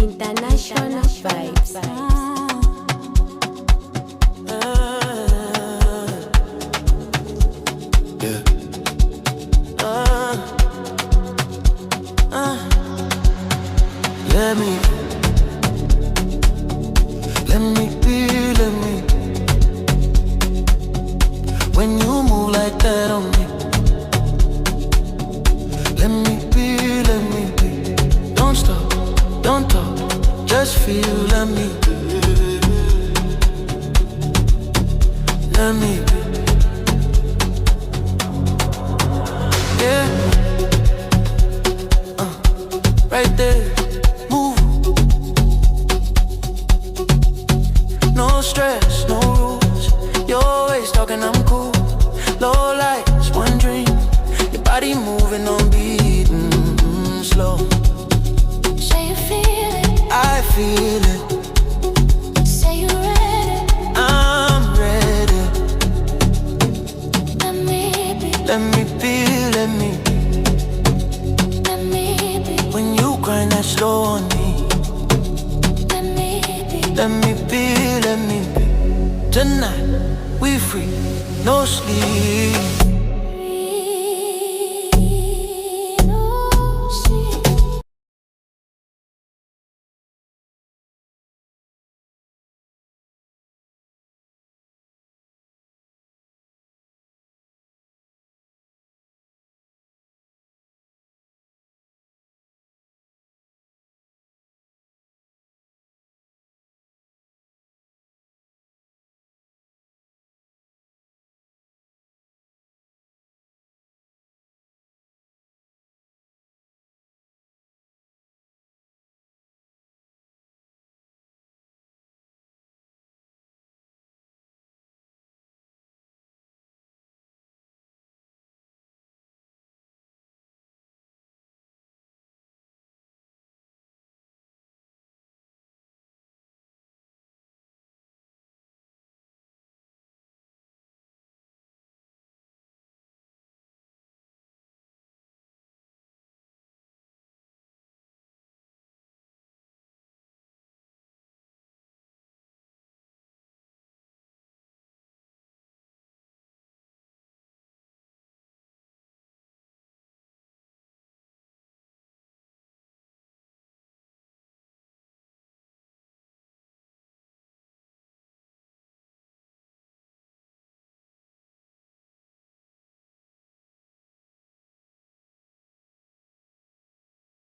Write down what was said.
International vibes. Yeah. Let me be, let me. When you move like that on me, let me be. Don't stop, don't talk, just feel, let me be. Let me be. Yeah. Right there, move. No stress, no rules. You're always talking, I'm cool. Low lights, one dream. Your body moving on beat, slow. Say you feel it, I feel it. say you ready. I'm ready. Let me be, Let me be, let me be. let me be, When you grind that slow on me, let me be. let me be, let me be. Tonight, we free, no sleep.